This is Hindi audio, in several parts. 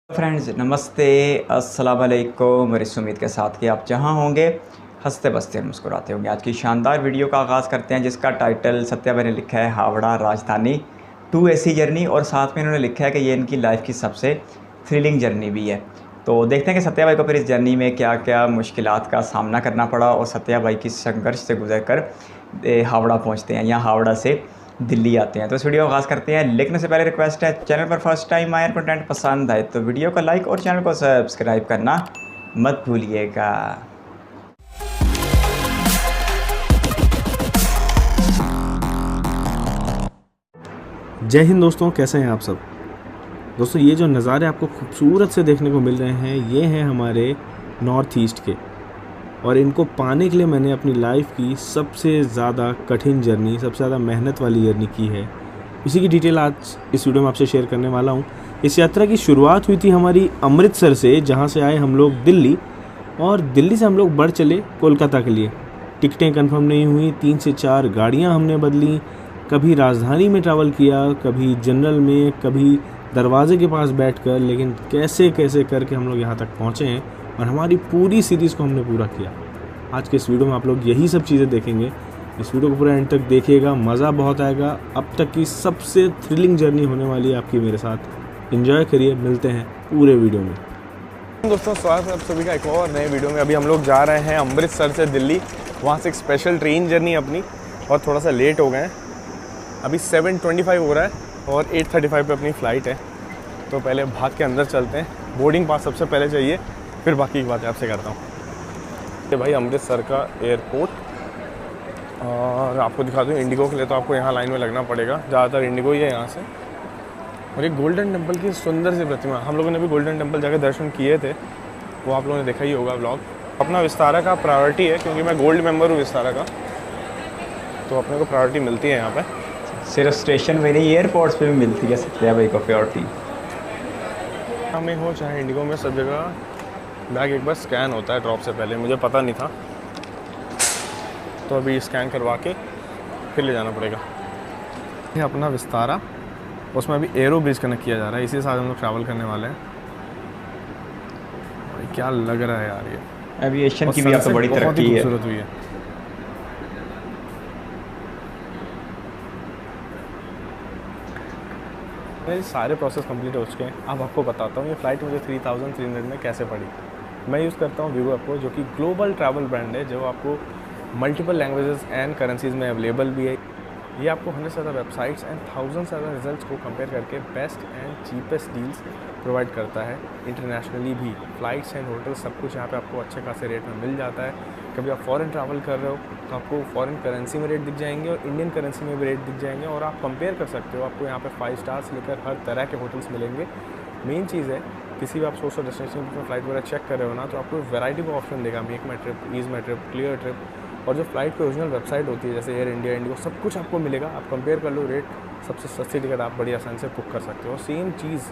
फ्रेंड्स नमस्ते, अस्सलाम वालेकुम। मेरी उम्मीद के साथ कि आप जहां होंगे हंसते बसते मुस्कुराते होंगे। आज की शानदार वीडियो का आगाज़ करते हैं जिसका टाइटल सत्या भाई ने लिखा है हावड़ा राजधानी 2 AC जर्नी, और साथ में इन्होंने लिखा है कि ये इनकी लाइफ की सबसे थ्रिलिंग जर्नी भी है। तो देखते हैं कि सत्या भाई को फिर इस जर्नी में क्या क्या मुश्किलात का सामना करना पड़ा और सत्या भाई किस संघर्ष से गुजर कर हावड़ा पहुँचते हैं या हावड़ा से दिल्ली आते हैं। तो इस वीडियो का आगाज़ करते हैं, लेकिन उससे पहले रिक्वेस्ट है, चैनल पर फर्स्ट टाइम आए कंटेंट पसंद आए तो वीडियो को लाइक और चैनल को सब्सक्राइब करना मत भूलिएगा। जय हिंद दोस्तों, कैसे हैं आप सब। दोस्तों ये जो नज़ारे आपको खूबसूरत से देखने को मिल रहे हैं ये हैं हमारे नॉर्थ ईस्ट के, और इनको पाने के लिए मैंने अपनी लाइफ की सबसे ज़्यादा कठिन जर्नी, सबसे ज़्यादा मेहनत वाली जर्नी की है। इसी की डिटेल आज इस वीडियो में आपसे शेयर करने वाला हूँ। इस यात्रा की शुरुआत हुई थी हमारी अमृतसर से, जहाँ से आए हम लोग दिल्ली, और दिल्ली से हम लोग बढ़ चले कोलकाता के लिए। टिकटें कंफर्म नहीं हुई, 3 से 4 गाड़ियाँ हमने बदली, कभी राजधानी में ट्रैवल किया, कभी जनरल में, कभी दरवाजे के पास बैठकर, लेकिन कैसे कैसे करके हम लोग यहाँ तक पहुँचे हैं और हमारी पूरी सीरीज़ को हमने पूरा किया। आज के इस वीडियो में आप लोग यही सब चीज़ें देखेंगे। इस वीडियो को पूरा एंड तक देखिएगा, मज़ा बहुत आएगा। अब तक की सबसे थ्रिलिंग जर्नी होने वाली है आपकी मेरे साथ। एंजॉय करिए, मिलते हैं पूरे वीडियो में। दोस्तों स्वागत है आप सभी का एक और नए वीडियो में। अभी हम लोग जा रहे हैं अमृतसर से दिल्ली, वहाँ से एक स्पेशल ट्रेन जर्नी अपनी, और थोड़ा सा लेट हो गए हैं। अभी 7:25 हो रहा है और 8:35 पे अपनी फ़्लाइट है। तो पहले भाग के अंदर चलते हैं, बोर्डिंग पास सबसे पहले चाहिए, फिर बाकी की बातें आपसे करता हूँ। ये भाई अमृतसर का एयरपोर्ट, और आपको दिखा दूँ इंडिगो के लिए तो आपको यहाँ लाइन में लगना पड़ेगा, ज़्यादातर इंडिगो ही है यहाँ से। और एक गोल्डन टेम्पल की सुंदर सी प्रतिमा, हम लोगों ने भी गोल्डन टेम्पल जाकर दर्शन किए थे, वो आप लोगों ने देखा ही होगा व्लॉग। अपना विस्तारा का प्रायोरिटी है, क्योंकि मैं गोल्ड मेंबर हूँ विस्तारा का, तो अपने को प्रायोरिटी मिलती है यहाँ पे। सिर्फ स्टेशन में नहीं, एयरपोर्ट्स पे भी मिलती है सत्या भाई को प्रायोरिटी। हमें हो चाहे इंडिगो में, सब जगह बैग एक बार स्कैन होता है ड्रॉप से पहले, मुझे पता नहीं था, तो अभी स्कैन करवा के फिर ले जाना पड़ेगा। ये अपना विस्तारा, उसमें अभी एरो ब्रिज कनेक्ट किया जा रहा है, इसी साथ हम लोग ट्रैवल करने वाले हैं। भाई क्या लग रहा है यार, ये एविएशन की भी अब तो बड़ी तरक्की है। खूबसूरत हुई है। मेरे सारे प्रोसेस कंप्लीट हो चुके हैं। अब आपको बताता हूँ ये फ़्लाइट मुझे 3300 में कैसे पड़ी। मैं यूज़ करता हूँ वीगो ऐप को, जो कि ग्लोबल ट्रैवल ब्रांड है, जो आपको मल्टीपल लैंग्वेजेस एंड करेंसीज़ में अवेलेबल भी है। ये आपको 100 से ज़्यादा वेबसाइट्स एंड 1000 से ज़्यादा रिजल्ट्स को कंपेयर करके best and cheapest deals provide करता है। इंटरनेशनली भी फ़्लाइट्स एंड होटल सब कुछ यहाँ पे आपको अच्छे खासे रेट में मिल जाता है। कभी आप फॉरेन ट्रैवल कर रहे हो तो आपको फॉरेन करेंसी में रेट दिख जाएंगे और इंडियन करेंसी में भी रेट दिख जाएंगे, और आप कंपेयर कर सकते हो। आपको यहाँ पे 5 स्टार्स लेकर हर तरह के होटल्स मिलेंगे। मेन चीज़ है, किसी भी आप सोर्स और डेस्टिनेशन में फ़्लाइट वगैरह चेक कर रहे हो ना, तो आपको वैरायटी का ऑप्शन देगा, मेक माई ट्रिप, ईज माई ट्रिप, क्लियर ट्रिप, और जो फ्लाइट की ओरिजिनल वेबसाइट होती है जैसे एयर इंडिया, इंडिगो, सब कुछ आपको मिलेगा। आप कंपेयर कर लो रेट, सबसे सस्ती टिकट आप बड़ी आसानी से बुक कर सकते हो। सेम चीज़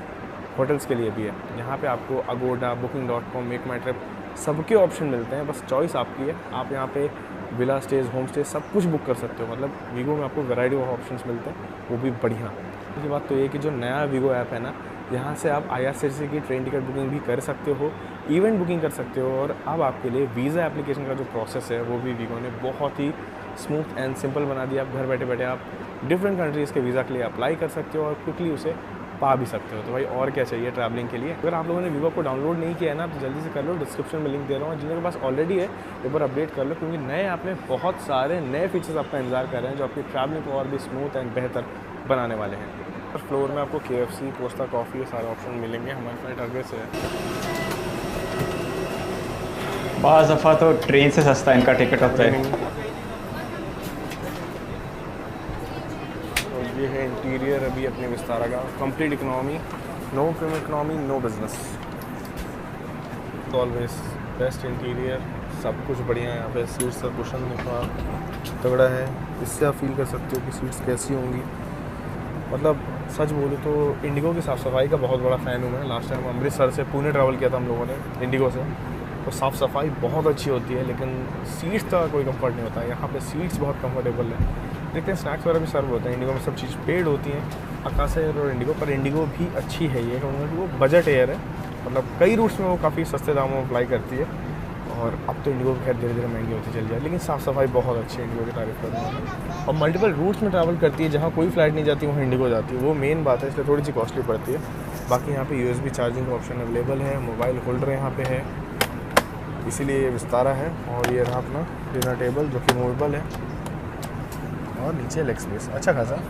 होटल्स के लिए भी है। यहाँ पे आपको अगोडा, booking.com, मेक माई ट्रिप, सबके ऑप्शन मिलते हैं, बस चॉइस आपकी है। आप यहाँ पे विला स्टेज, होम स्टे सब कुछ बुक कर सकते हो। मतलब वीगो में आपको वैरायटी ऑफ ऑप्शंस मिलते हैं, वो भी बढ़िया। इसकी बात तो ये कि जो नया वीगो ऐप है ना, यहाँ से आप IRCTC की ट्रेन टिकट बुकिंग भी कर सकते हो, इवेंट बुकिंग कर सकते हो, और अब आपके लिए वीज़ा एप्लीकेशन का जो प्रोसेस है वो भी वीगो ने बहुत ही स्मूथ एंड सिंपल बना दिया। आप घर बैठे बैठे आप डिफरेंट कंट्रीज़ के वीज़ा के लिए अप्लाई कर सकते हो और क्विकली उसे पा भी सकते हो। तो भाई और क्या चाहिए ट्रैवलिंग के लिए। अगर आप लोगों ने वीवो को डाउनलोड नहीं किया है ना, तो जल्दी से कर लो, डिस्क्रिप्शन में लिंक दे रहा हूँ। जिनके पास ऑलरेडी है एक बार अपडेट कर लो, क्योंकि नए ऐप में बहुत सारे नए फीचर्स आपका इंतजार कर रहे हैं, जो आपकी ट्रैवलिंग को और भी स्मूथ एंड बेहतर बनाने वाले हैं। फर्स्ट फ्लोर में आपको KFC, पोस्ता कॉफ़ी, ये सारे ऑप्शन मिलेंगे। हमारी फ्लाइट आगे से है। बाज़ दफ़ा तो ट्रेन से सस्ता इनका टिकट होता है। और ये है इंटीरियर अभी अपने विस्तारा का, complete economy, no premium economy, no business, always best interior, सब कुछ बढ़िया है। यहाँ पे सीट्स का कुशन का तगड़ा है, इससे आप फील कर सकते हो कि सीट्स कैसी होंगी। मतलब सच बोलूँ तो इंडिगो की साफ़ सफाई का बहुत बड़ा फ़ैन हूँ मैं। लास्ट टाइम अमृतसर से पुणे ट्रैवल किया था हम लोगों ने इंडिगो से, तो साफ़ सफाई बहुत अच्छी होती है, लेकिन सीट्स का कोई कंफर्ट नहीं होता है। यहाँ पे सीट्स बहुत कंफर्टेबल है। देखते हैं स्नैक्स वगैरह भी सर्व होते हैं। इंडिगो में सब चीज़ पेड होती हैं, आकाश एयर और इंडिगो, पर इंडिगो भी अच्छी है। ये कहूँगा कि वो बजट एयर है, मतलब कई रूट्स में वो काफ़ी सस्ते दामों में फ्लाई करती है। और अब तो इंडिगो खैर धीरे धीरे महंगी होती चल जाए, लेकिन साफ़ सफाई बहुत अच्छी है इंडिगो की तारीफ करूँगा। और मल्टीपल रूट्स में ट्रैवल करती है, जहाँ कोई फ्लाइट नहीं जाती वहाँ इंडिगो जाती है, वो मेन बात है, इसलिए थोड़ी सी कॉस्टली पड़ती है। बाकी यहाँ पे USB चार्जिंग का ऑप्शन अवेलेबल है, मोबाइल होल्डर यहाँ पे है, इसीलिए ये विस्तारा है। और ये रहा अपना डिनर टेबल जो कि मूवेबल है, और नीचे लेग स्पेस अच्छा खासा।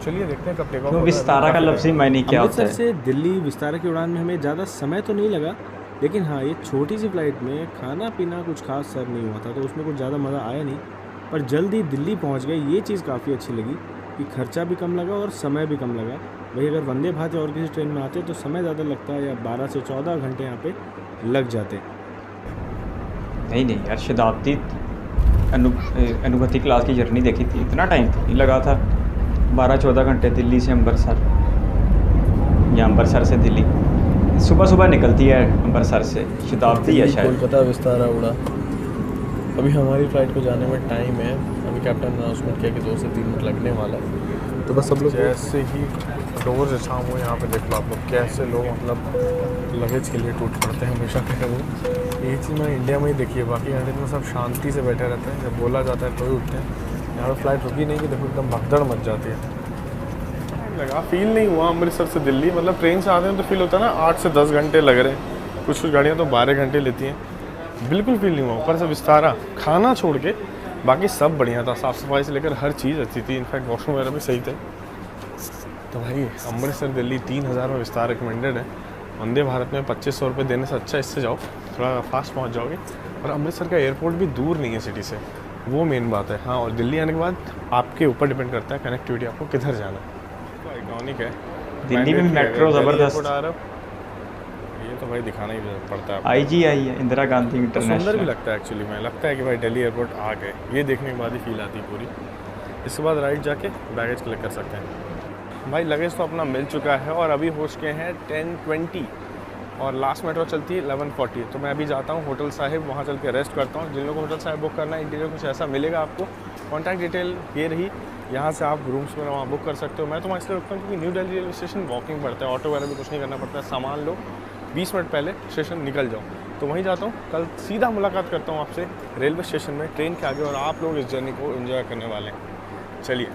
चलिए देखते हैं कब टेक ऑफ। विस्तारा का लफ्ज़ ही मैंने क्या होता अमृतसर है। से दिल्ली विस्तारा की उड़ान में हमें ज़्यादा समय तो नहीं लगा, लेकिन हाँ ये छोटी सी फ़्लाइट में खाना पीना कुछ खास सर्व नहीं हुआ था, तो उसमें कुछ ज़्यादा मज़ा आया नहीं। पर जल्दी दिल्ली पहुंच गए, ये चीज़ काफ़ी अच्छी लगी कि खर्चा भी कम लगा और समय भी कम लगा। वही अगर वंदे भारत या और किसी ट्रेन में आते तो समय ज़्यादा लगता है, या 12 से 14 घंटे यहाँ पे लग जाते। नहीं यार, शताब्दी अनुभूति क्लास की जर्नी देखी थी, इतना टाइम नहीं लगा था। 12-14 घंटे दिल्ली से अमृतसर, या अमृतसर से दिल्ली सुबह सुबह निकलती है अमृतसर से, शताब्दी है शायद। कोलकाता विस्तारा उड़ा। अभी हमारी फ़्लाइट को जाने में टाइम है, अभी कैप्टन ने अनाउंसमेंट किया कि 2 से 3 मिनट लगने वाला है। तो बस सब लोग जैसे ही डोर से शाम हो, यहाँ पे देख लो आप लोग कैसे लोग मतलब लगेज के लिए टूट पड़ते हैं हमेशा के वो। ये चीज़ मैंने इंडिया में ही देखी है, बाकी कंट्री में सब शांति से बैठे रहते हैं, जब बोला जाता है तो ही उठते हैं। यहाँ पर फ्लाइट रुकी नहीं कि देखो एकदम भगदड़ मच जाती है। लगा फील नहीं हुआ अमृतसर से दिल्ली, मतलब ट्रेन से आते हैं तो फील होता है ना 8 से 10 घंटे लग रहे हैं, कुछ गाड़ियाँ तो 12 घंटे लेती हैं, बिल्कुल फील नहीं हुआ। ऊपर से विस्तारा, खाना छोड़ के बाकी सब बढ़िया था, साफ़ सफाई से लेकर हर चीज़ अच्छी थी, इनफैक्ट वॉशरूम वगैरह भी सही थे। तो भाई अमृतसर दिल्ली 3000 में विस्तार रिकमेंडेड है। वंदे भारत में 2500 रुपये देने से अच्छा इससे जाओ, थोड़ा फास्ट पहुँच जाओगे। और अमृतसर का एयरपोर्ट भी दूर नहीं है सिटी से, वो मेन बात है। हाँ, और दिल्ली आने के बाद आपके ऊपर डिपेंड करता है कनेक्टिविटी, आपको किधर जाना है। आइकॉनिक है दिल्ली में मेट्रो ज़बरदस्त। ये तो भाई दिखाना ही पड़ता है। IGI है, इंदिरा गांधी सुंदर भी इंटरनेशनल। लगता है एक्चुअली में, लगता है कि भाई दिल्ली एयरपोर्ट आ गए, ये देखने के बाद ही फील आती है पूरी। इसके बाद राइट जाके बैगेज कलेक्ट कर सकते हैं। भाई लगेज तो अपना मिल चुका है, और अभी हो चुके हैं 10:20 और लास्ट मेट्रो चलती है 11:40। तो मैं अभी जाता हूँ होटल साहिब, वहाँ चल के रेस्ट करता हूँ। जिन लोगों को होटल साहिब बुक करना है, इंटीरियर कुछ ऐसा मिलेगा आपको, कॉन्टैक्ट डिटेल ये रही, यहाँ से आप रूम्स में वहाँ बुक कर सकते हो। मैं तो वहाँ इसलिए रुकता हूँ क्योंकि new Delhi railway station walking पड़ता है, ऑटो वगैरह भी कुछ नहीं करना पड़ता है, सामान लो 20 मिनट पहले स्टेशन निकल जाओ, तो वहीं जाता हूँ। कल सीधा मुलाकात करता हूँ आपसे रेलवे स्टेशन में ट्रेन के आगे, और आप लोग इस जर्नी को एंजॉय करने वाले हैं। चलिए,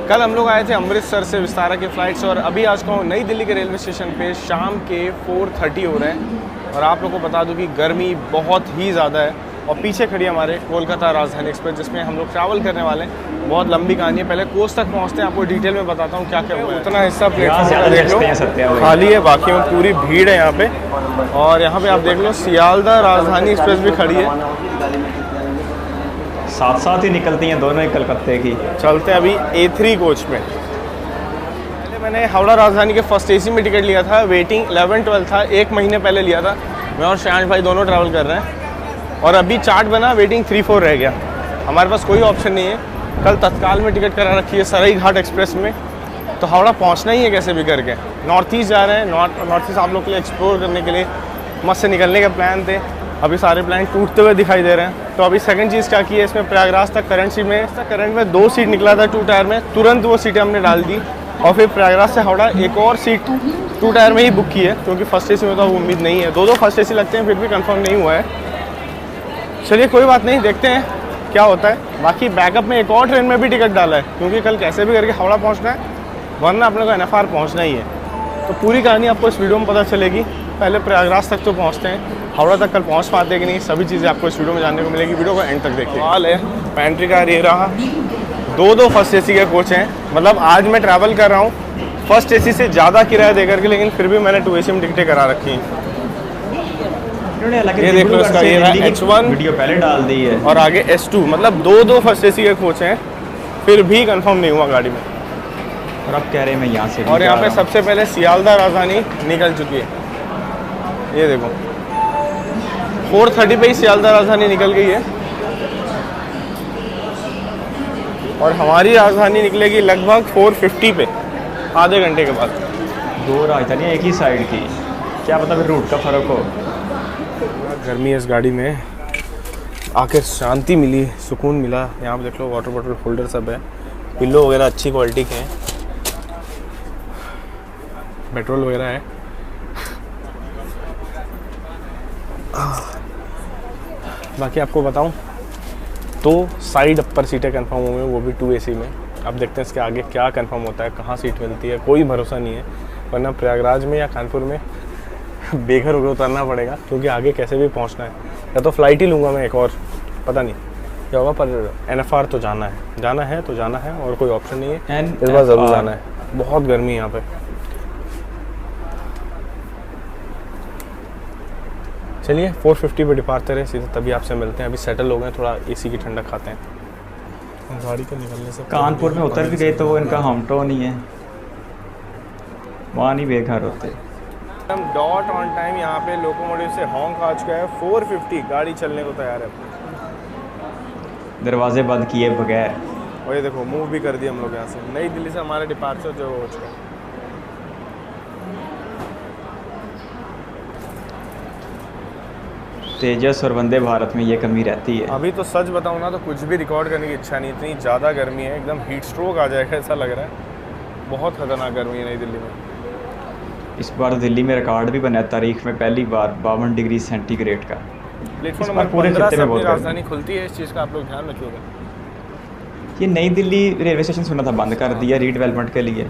कल हम लोग आए थे अमृतसर से विस्तारा की फ़्लाइट से, और अभी आज को नई दिल्ली के रेलवे स्टेशन पे शाम के 4:30 हो रहे हैं। और आप लोगों को बता दूं कि गर्मी बहुत ही ज़्यादा है, और पीछे खड़ी हमारे कोलकाता राजधानी एक्सप्रेस जिसमें हम लोग ट्रैवल करने वाले हैं। बहुत लंबी कहानी है, पहले कोच तक पहुँचते हैं, आपको डिटेल में बताता हूँ क्या क्या हुआ है। उतना हिस्सा प्लेटफॉर्म का देख लो खाली है, बाकी में पूरी भीड़ है यहाँ पे। और यहाँ पे आप देख लो सियालदा राजधानी एक्सप्रेस भी खड़ी है, साथ साथ ही निकलती हैं दोनों ही कलकत्ते की। चलते हैं अभी A3 कोच में। पहले मैंने हावड़ा राजधानी के फर्स्ट AC में टिकट लिया था, वेटिंग 11-12 था, 1 महीने पहले लिया था। मैं और श्रेयांश भाई दोनों ट्रैवल कर रहे हैं, और अभी चार्ट बना, वेटिंग 3-4 रह गया। हमारे पास कोई ऑप्शन नहीं है। कल तत्काल में टिकट करा रखी है सराई घाट एक्सप्रेस में, तो हावड़ा पहुँचना ही है कैसे भी करके। नॉर्थ ईस्ट जा रहे हैं, नॉर्थ ईस्ट आप लोग के लिए एक्सप्लोर करने के लिए मस्त से निकलने के प्लान थे। अभी सारे प्लान टूटते हुए दिखाई दे रहे हैं। तो अभी सेकंड चीज़ क्या की है, इसमें प्रयागराज तक करंट में 2 सीट निकला था 2 टायर में, तुरंत वो सीटें हमने डाल दी, और फिर प्रयागराज से हावड़ा एक और सीट 2 टायर में ही बुक की है, क्योंकि फर्स्ट AC में तो वो उम्मीद नहीं है। 2 फर्स्ट AC लगते हैं, फिर भी कंफर्म नहीं हुआ है। चलिए कोई बात नहीं, देखते हैं क्या होता है। बाकी बैकअप में एक और ट्रेन में भी टिकट डाला है, क्योंकि कल कैसे भी करके हावड़ा पहुँचना है, वरना अपने को NFR पहुँचना ही है। तो पूरी कहानी आपको इस वीडियो में पता चलेगी। पहले प्रयागराज तक तो पहुँचते हैं, हावड़ा तक कल पहुँच पाते हैं कि नहीं, सभी चीज़ें आपको इस वीडियो में जानने को मिलेगी। वीडियो को एंड तक देखिए। हाल है पैंट्री कार ये रहा, 2 फर्स्ट AC के कोच हैं। मतलब आज मैं ट्रैवल कर रहा हूँ फर्स्ट AC से ज़्यादा किराया दे करके, लेकिन फिर भी मैंने 2 AC में टिकटें करा रखी हैं। ये देख लो, इसका ये रहा H1, वीडियो पहले डाल दी है, और आगे S2, मतलब 2 फर्स्ट AC के कोच हैं, फिर भी कंफर्म नहीं हुआ गाड़ी में। और अब कह रहे हैं मैं यहाँ से। और यहाँ पे सबसे पहले सियालदा राजधानी निकल चुकी है, ये देखो 4:30 पे ही सियालदा राजधानी निकल गई है, और हमारी राजधानी निकलेगी लगभग 4:50 पे, आधे घंटे के बाद। 2 राजधानी एक ही साइड की, क्या पता फिर रूट का फ़र्क हो। गर्मी है इस गाड़ी में, आकर शांति मिली, सुकून मिला। यहाँ पे देख लो वाटर बॉटल होल्डर सब है, पिल्लो वगैरह अच्छी क्वालिटी के हैं, पेट्रोल वगैरह है। बाकी आपको बताऊं तो साइड अपर सीटें कंफर्म हुई हैं, वो भी 2 AC में। अब देखते हैं इसके आगे क्या कंफर्म होता है, कहाँ सीट मिलती है, कोई भरोसा नहीं है। वरना प्रयागराज में या कानपुर में बेघर होकर उतरना पड़ेगा, क्योंकि आगे कैसे भी पहुंचना है। या तो फ़्लाइट ही लूँगा मैं एक और, पता नहीं क्या होगा, पर NFR तो जाना है तो जाना है, और कोई ऑप्शन नहीं है। इस बार ज़रूर जाना है। बहुत गर्मी है यहाँ पे। चलिए 4:50 पे डिपार्चर है सीधे, तभी आपसे मिलते हैं। अभी सेटल हो गए, थोड़ा AC की ठंडक खाते हैं। गाड़ी के निकलने से कानपुर में उतर भी गए तो वो इनका होम टाउन ही है, वहाँ नहीं बेघर होते। हम डॉट ऑन टाइम यहाँ पे लोकोमोटिव से हॉन्क आ चुका है। 4:50 गाड़ी चलने को तैयार है। दरवाजे बंद किए बगैर। और ये देखो मूव भी कर दिया हम लोग यहाँ से। नई दिल्ली से हमारा डिपार्चर जो हो चुका है। तेजस और वंदे भारत में ये कमी रहती है। अभी तो सच बताऊँ ना तो कुछ भी रिकॉर्ड करने की इच्छा नहीं, इतनी ज़्यादा गर्मी है, एकदम हीट स्ट्रोक आ जाएगा ऐसा लग रहा है। बहुत खतरनाक गर्मी है नई दिल्ली में। इस बार दिल्ली में रिकॉर्ड भी बना है तारीख में पहली बार 52 डिग्री सेंटीग्रेड का। प्लेटफॉर्म नंबर 15 से अपनी राजधानी खुलती है, इस चीज़ का आप लोग ध्यान रखिएगा। ये नई दिल्ली रेलवे स्टेशन सुना था बंद कर दिया रीडेवलपमेंट के लिए।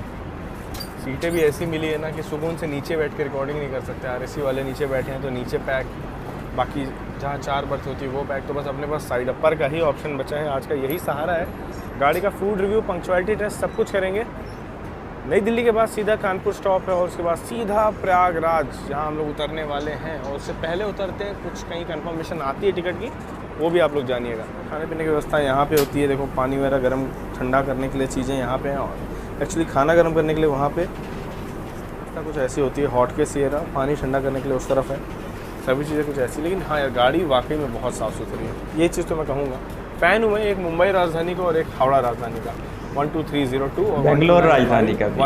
सीटें भी ऐसी मिली है ना कि सुकून से नीचे बैठ के रिकॉर्डिंग नहीं कर सकते। RSC वाले नीचे बैठे हैं तो नीचे पैक, बाकी जहाँ 4 बर्थ होती है वो पैक। तो बस अपने पास साइड अपर का ही ऑप्शन बचा है। आज का यही सहारा है। गाड़ी का फूड रिव्यू, पंक्चुअलिटी टेस्ट सब कुछ करेंगे। नई दिल्ली के बाद सीधा कानपुर स्टॉप है और उसके बाद सीधा प्रयागराज, जहाँ हम लोग उतरने वाले हैं। और उससे पहले उतरते हैं, कुछ कहीं कंफर्मेशन आती है टिकट की, वो भी आप लोग जानिएगा। खाने पीने की व्यवस्था यहाँ पे होती है। देखो पानी वगैरह गर्म ठंडा करने के लिए चीज़ें यहाँ पे हैं, और एक्चुअली खाना गर्म करने के लिए वहाँ पे कुछ ऐसी होती है। हॉट केस ये रहा, पानी ठंडा करने के लिए उस तरफ है। सभी चीज़ें कुछ ऐसी, लेकिन हाँ यार गाड़ी वाकई में बहुत साफ़ सुथरी है। ये चीज़ तो मैं कहूँगा। फ़ैन हूँ मैं एक मुंबई राजधानी का और एक हावड़ा राजधानी का, 12302 और बेंगलोर राजधानी का भी।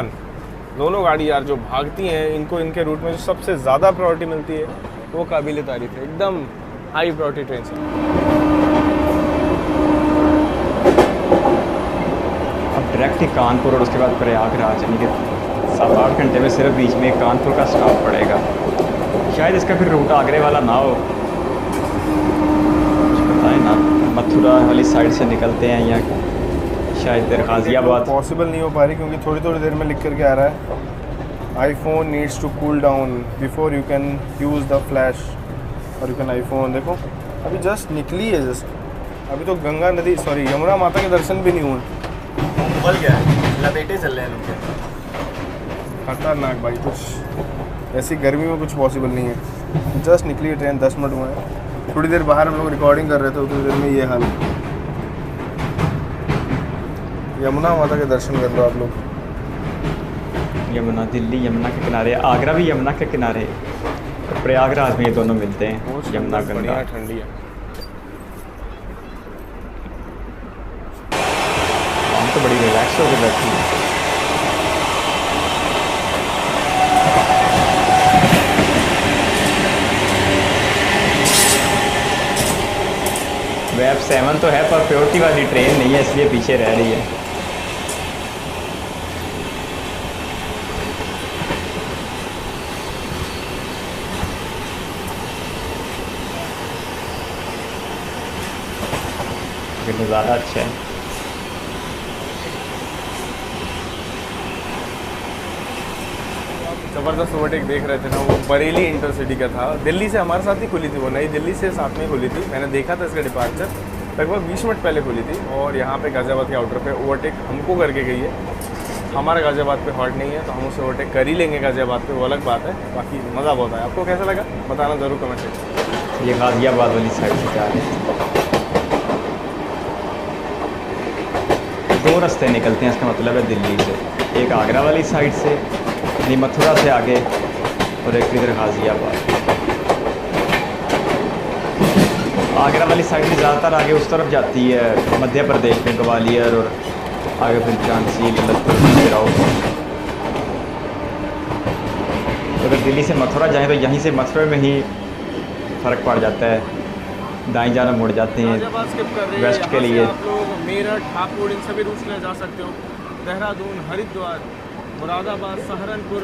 दोनों गाड़ी यार जो भागती हैं, इनको इनके रूट में जो सबसे ज़्यादा प्रायोरिटी मिलती है वो काबिल तारीफ़ है। एकदम हाई प्रायोरिटी ट्रेन से। अब डायरेक्ट ही कानपुर और उसके बाद प्रयागराज, यानी कि 7-8 घंटे में सिर्फ बीच में कानपुर का स्टॉप पड़ेगा। शायद इसका फिर रूट आगरे वाला ना हो, पता है ना। मथुरा वाली साइड से निकलते हैं या शायद गाज़ियाबाद। पॉसिबल नहीं हो पा रही क्योंकि थोड़ी थोड़ी देर में लिख करके आ रहा है, iPhone needs to cool down before you can use the flash और यू कैन आईफोन। देखो अभी जस्ट निकली है, जस्ट अभी तो गंगा नदी सॉरी यमुना माता के दर्शन भी नहीं हुए। उबल गया है, लपेटे चल रहे हैं। खतरनाक भाई, कुछ ऐसी गर्मी में कुछ पॉसिबल नहीं है। जस्ट निकली है ट्रेन, 10 मिनट हुए हैं। थोड़ी देर बाहर हम लोग रिकॉर्डिंग कर रहे थे, उतनी देर में ये हाल है। यमुना माता के दर्शन कर लो आप लोग। यमुना, दिल्ली यमुना के किनारे, आगरा भी यमुना के किनारे, तो प्रयागराज में ये दोनों मिलते हैं, यमुना गंगा। ठंडी है। हम तो बड़ी रिलैक्स होकर बैठी है। वेब 7 तो है पर प्योरिटी वाली ट्रेन नहीं है, इसलिए पीछे रह रही है। नज़ारा अच्छा है। ज़बरदस्त ओवरटेक देख रहे थे ना, वो बरेली इंटरसिटी का था। दिल्ली से हमारे साथ ही खुली थी वो, नई दिल्ली से साथ में खुली थी। मैंने देखा था इसका डिपार्चर, लगभग 20 मिनट पहले खुली थी। और यहाँ पे गाज़ियाबाद के आउटर पे ओवरटेक हमको करके गई है। हमारा गाज़ियाबाद पे हॉल्ट नहीं है तो हम उसे ओवरटेक कर ही लेंगे गाज़ियाबाद पे, वो अलग बात है। बाकी मज़ा बहुत आया। आपको कैसा लगा बताना ज़रूर कमेंट सेक्शन। ये गाज़ियाबाद वाली साइड से जा रहे हैं। 2 रास्ते निकलते हैं, इसका मतलब है दिल्ली से, एक आगरा वाली साइड से यानी मथुरा से आगे, और एक इधर गाज़ियाबाद। आगरा वाली साइड में ज़्यादातर आगे उस तरफ जाती है, मध्य प्रदेश में ग्वालियर और आगे फिर झांसी, ललितपुर, खजुराहो। अगर दिल्ली से मथुरा जाएं तो यहीं से मथुरा में ही फ़र्क पड़ जाता है, दाएं जाना मुड़ जाते हैं वेस्ट के लिए। आप लोग मेरठ, हापुड़ इन सभी रूट्स में जा सकते हो। देहरादून, हरिद्वार, मुरादाबाद, सहारनपुर,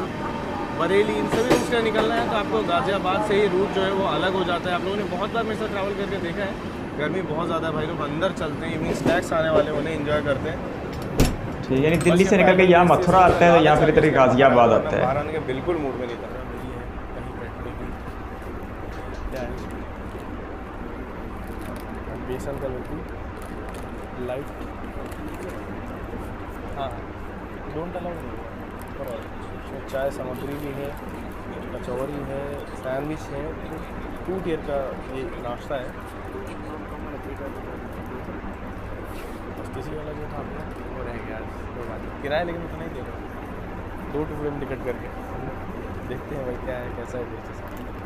बरेली, इन सभी रूट से निकलना है तो आपको गाज़ियाबाद से ही रूट जो है वो अलग हो जाता है। आप लोगों ने बहुत बार मेरे साथ ट्रैवल करके देखा है, गर्मी बहुत ज़्यादा है भाई लोग अंदर चलते हैं, इवनिंग स्नैक्स आने वाले उन्हें एंजॉय करते हैं। ठीक, यानी दिल्ली से निकल के यहाँ मथुरा आता है तो यहाँ फिर इधर गाज़ियाबाद आता है। बाहर आने के बिल्कुल मूड में नहीं था। बेसन का लड्डू लाइट, हाँ डोंट अलाउ, चाय सामग्री भी है, कचौरी है, सैंडविच है, 2 टियर का ये नाश्ता है। किसी वाला जो था अपना वो रह गया, कोई बात नहीं, किराया लेकिन उतना ही दे रहा, 2 टुकड़े में टिकट करके देखते हैं भाई क्या है कैसा है।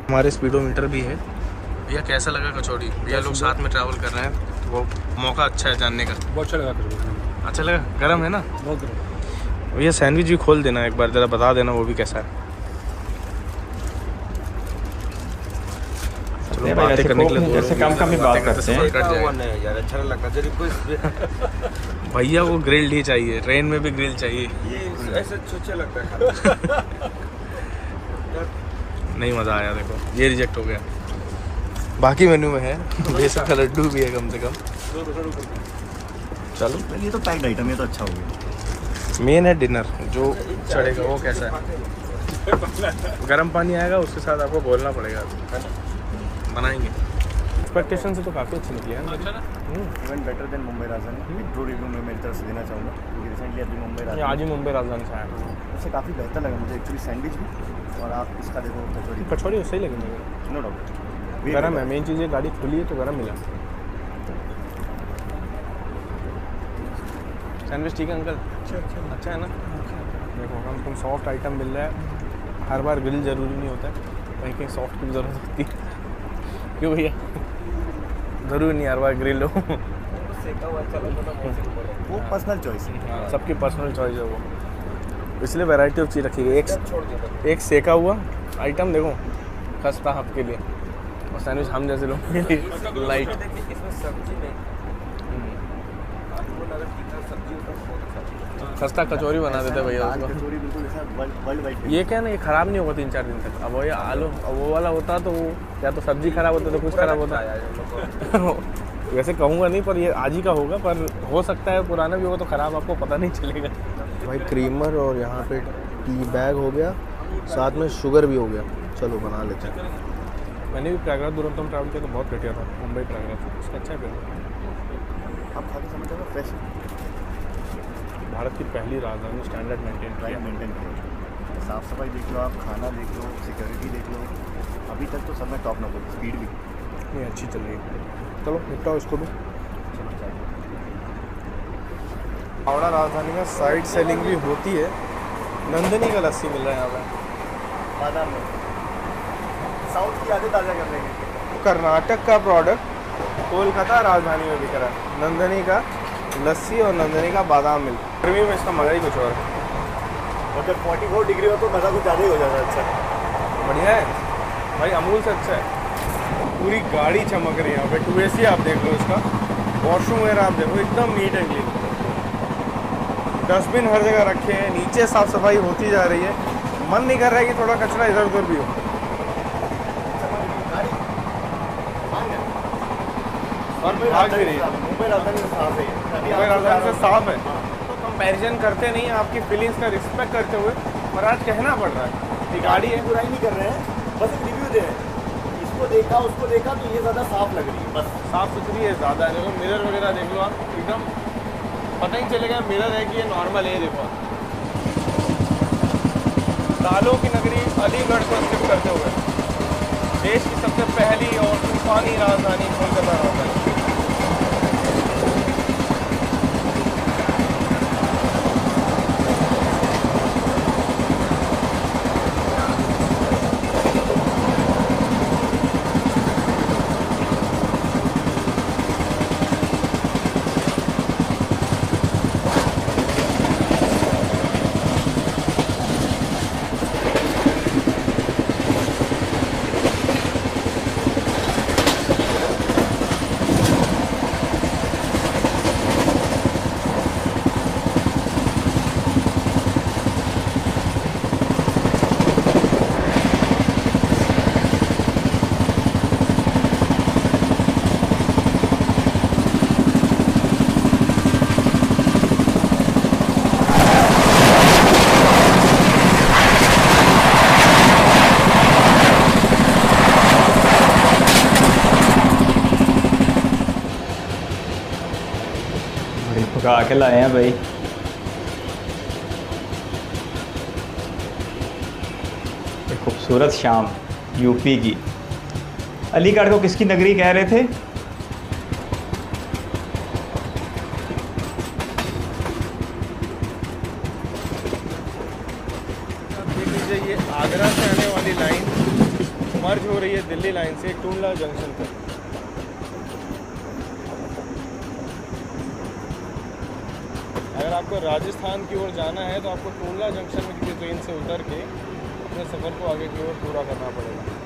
हमारे स्पीडोमीटर भी है। भैया कैसा लगा कचौड़ी? भैया लोग साथ में ट्रैवल कर रहे हैं तो वो मौका अच्छा है जानने का। बहुत अच्छा लगा कचौड़ी। अच्छा लगा? गर्म है ना? बहुत गर्म। भैया सैंडविच भी खोल देना एक बार, ज़रा बता देना वो भी कैसा है। नहीं भाई, ऐसे कम ही बात करते हैं। अच्छा लगता भैया वो ग्रिल्ड ही चाहिए, ट्रेन में भी ग्रिल चाहिए। ये ऐसे अच्छा लगता है। नहीं मज़ा आया, देखो ये रिजेक्ट हो गया। बाकी मेन्यू में है, बेसन का लड्डू भी है कम से कम। चलो ये तो पैक्ड आइटम है, तो अच्छा हो गया। मेन है डिनर जो चढ़ेगा वो कैसा है। गर्म पानी आएगा उसके साथ आपको बोलना पड़ेगा, बनाएंगे। एक्सपेक्टेशन से तो काफ़ी अच्छी निकली है। Even better than Mumbai Rajdhani. एक ट्रू रिव्यू में मेरी तरफ से देना चाहूँगा क्योंकि रिसेंटली अभी मुंबई राजधानी, आज ही मुंबई राजधानी से आया। उससे काफ़ी बेहतर लगा मुझे एक्चुअली सैंडविच भी, और आप इसका देखो कचौड़ी। कचौड़ी उससे ही लगी मुझे, नो डाउट गर्म है। मेन चीज़ है गाड़ी खुली है तो गर्म मिला। सैंडविच ठीक है अंकल? अच्छा है ना? देखो कम से कम सॉफ्ट आइटम मिल रहा है। हर बार ग्रिल ज़रूरी नहीं होता है, कहीं कहीं सॉफ्ट की ज़रूरत होती है। क्यों भैया? ज़रूरी नहीं हर बार ग्रिल हो। वो पर्सनल चॉइस है, सबकी पर्सनल चॉइस है वो, इसलिए वैरायटी ऑफ चीज़ रखी गई। एक सेका हुआ आइटम देखो खस्ता हब के लिए, और सैंडविच हम जैसे लोगों के लिए लाइट। खस्ता कचौरी बना देते भैया उसको। कचौड़ी बिल्कुल ऐसा वर्ल्ड वाइड। ये क्या ना, ये ख़राब नहीं होगा 3-4 दिन तक। अब वो ये आलू वो वाला होता तो वो या तो सब्ज़ी ख़राब होता तो कुछ ख़राब होता। वैसे कहूँगा नहीं, पर ये आज ही का होगा, पर हो सकता है पुराना भी होगा तो ख़राब आपको पता नहीं चलेगा। भाई क्रीमर और यहाँ पे टी बैग हो गया, साथ में शुगर भी हो गया। चलो बना लेते हैं। मैंने भी प्रयागराज दुरंतम ट्रैवल किया तो बहुत घटिया था, मुंबई प्रयागराज उसका अच्छा है। आप खा के समझ जाओ फ्रेश भारत की पहली राजधानी स्टैंडर्ड मेंटेन किया। मेंटेन किया, साफ़ सफाई देख लो, आप खाना देख लो, सिक्योरिटी देख लो, अभी तक तो सब में टॉप नंबर। स्पीड भी नहीं अच्छी चल रही है। चलो निपटाओ इसको भी। हावड़ा राजधानी में साइड सेलिंग भी होती है। नंदनी का लस्सी मिल रहा है यहाँ पे बादाम में। साउथ की यादें ताज़ा कर देंगे। कर्नाटक का प्रोडक्ट कोलकाता राजधानी में बिक रहा है, नंदनी का लस्सी और नंदनी का बादाम मिल्क। गर्मी में इसका मज़ा ही कुछ और है। और जब 44 डिग्री हो तो मज़ा कुछ ज़्यादा ही हो जाता है। अच्छा बढ़िया है भाई, अमूल से अच्छा है। पूरी गाड़ी चमक रही है यहाँ पे। 2AC आप देख लो इसका, वॉशरूम वगैरह आप देखो एकदम नीट एंड क्लीन। डस्टबिन हर जगह रखे हैं, नीचे साफ़ सफाई होती जा रही है। मन नहीं कर रहा है कि थोड़ा कचरा इधर उधर भी हो। और भाग भी रही है। मुंबई राजधानी से साफ है, मुंबई राजधानी से साफ है तो कंपैरिजन करते नहीं हैं, आपकी फीलिंग्स का रिस्पेक्ट करते हुए, पर आज कहना पड़ रहा है। ये गाड़ी है, बुराई नहीं कर रहे हैं, बस एक रिव्यू दे रहे हैं। इसको देखा उसको देखा तो ये ज़्यादा साफ लग रही है, बस साफ़ सुथरी है ज़्यादा है। देखो मिरर वगैरह देख लो आप, एकदम पता ही चलेगा मिरर है कि ये नॉर्मल है। देखो दालों की नगरी अलीगढ़ को स्किप करते हुए देश की सबसे पहली और तूफानी राजधानी कोलकाता राजधानी। उठा के लाए हैं भाई। एक खूबसूरत शाम यूपी की। अलीगढ़ को किसकी नगरी कह रहे थे? देख लीजिए, ये आगरा से आने वाली लाइन मर्ज हो रही है दिल्ली लाइन से टूंडला जंक्शन पर। अगर आपको राजस्थान की ओर जाना है तो आपको टूंडला जंक्शन में किसी ट्रेन से उतर के अपने सफ़र को आगे की ओर पूरा करना पड़ेगा।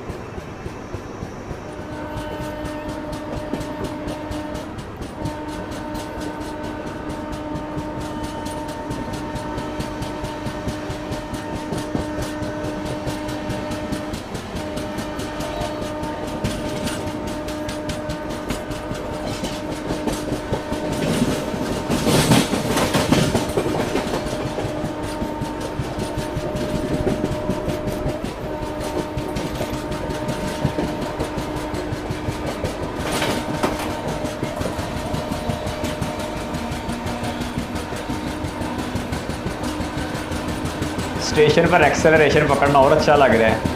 स्टेशन पर एक्सेलरेशन पकड़ना और अच्छा लग रहा है।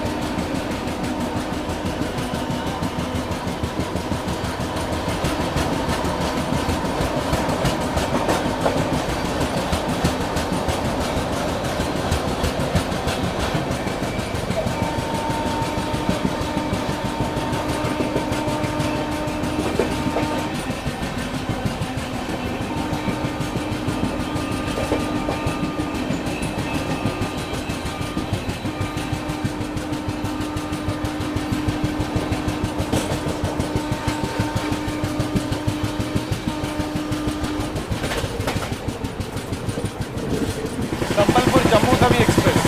संबलपुर जम्मू तवी एक्सप्रेस।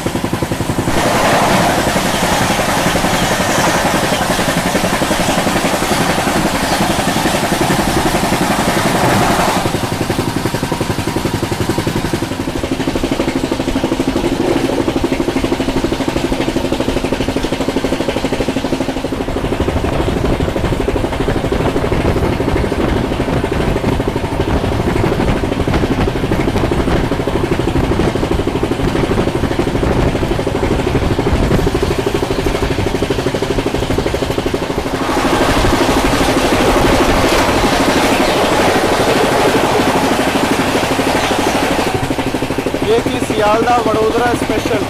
ये थी सियालदा वडोदरा स्पेशल।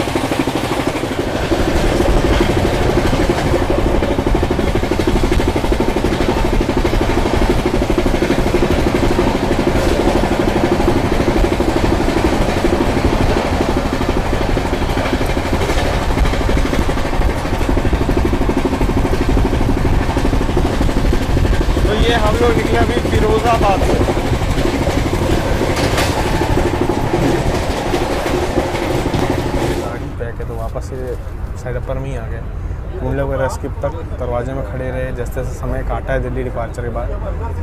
तो ये हम लोग निकले अभी फिरोजाबाद से। तो वापस से साइड अपर में ही आ गए। टूंडला वगैरह स्किप तक दरवाजे में खड़े रहे। जैसे जैसे समय काटा है दिल्ली डिपार्चर के बाद,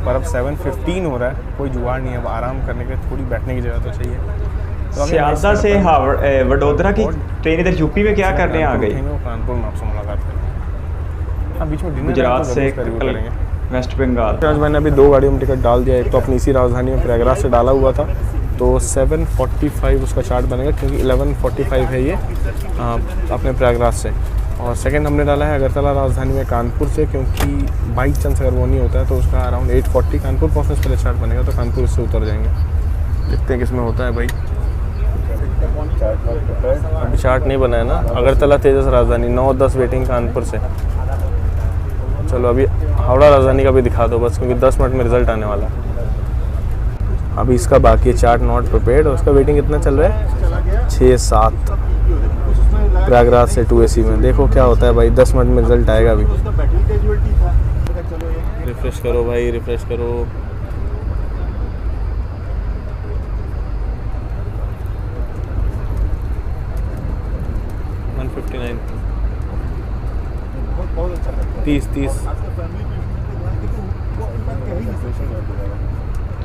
पर अब 7:15 हो रहा है, कोई जुगाड़ नहीं है। अब आराम करने के लिए थोड़ी बैठने की जगह तो चाहिए। तो सियालदा से वडोदरा की ट्रेन इधर यूपी में क्या करने आ गई? कानपुर में आपसे मुलाकात करेंगे। हाँ, बीच में डिनर गुजरात से करेंगे। वेस्ट बंगाल। आज मैंने अभी 2 गाड़ियों में टिकट डाल दिया। एक तो अपनी इसी राजधानी में प्रयागराज से डाला हुआ था, तो 7:45 उसका चार्ट बनेगा, क्योंकि 11:45 है ये अपने प्रयागराज से। और सेकंड हमने डाला है अगरतला राजधानी में कानपुर से, क्योंकि बाई चांस अगर वो नहीं होता है तो उसका अराउंड 8:40 कानपुर पहुँचने से पहले चार्ट बनेगा, तो कानपुर इससे उतर जाएंगे। देखते हैं किसमें होता है भाई। अभी चार्ट नहीं बना है ना। अगरतला तेजस राजधानी 9:10 वेटिंग कानपुर से। चलो अभी हावड़ा राजधानी का भी दिखा दो बस, क्योंकि 10 मिनट में रिजल्ट आने वाला है। अभी इसका बाकी है चार्ट नॉट प्रिपेयर्ड। उसका वेटिंग कितना चल रहा है? 6-7 प्रयागराज से 2 AC में। देखो क्या होता है भाई, 10 मिनट में रिजल्ट आएगा अभी। रिफ्रेश करो भाई, रिफ्रेश करो। तीस।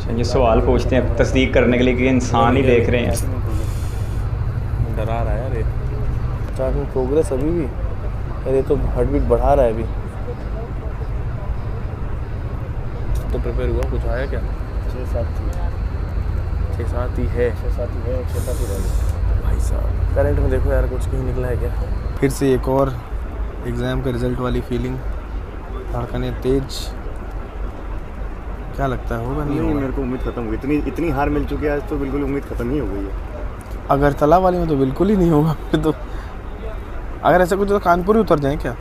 ये सवाल पूछते हैं तस्दीक करने के लिए कि इंसान ही देख रहे हैं। डरा रहा है यार ये। चार्ट में प्रोग्रेस अभी भी, अरे तो हार्ट बीट बढ़ा रहा है अभी। तो प्रिपेयर हुआ, कुछ आया क्या? 6-7 ही है, 6-7 ही है, 6-7 ही रहेगा भाई साहब। करंट में देखो यार कुछ कहीं निकला है क्या। फिर से एक और एग्ज़ाम का रिज़ल्ट वाली फीलिंग, धड़कनें तेज। क्या लगता है होगा नहीं होगा? मेरे को उम्मीद खत्म हो गई, इतनी हार मिल चुकी है आज तो बिल्कुल उम्मीद खत्म ही हो गई है। अगरतला वाली में तो बिल्कुल ही नहीं होगा फिर तो। अगर ऐसा कुछ तो कानपुर ही उतर जाएँ क्या?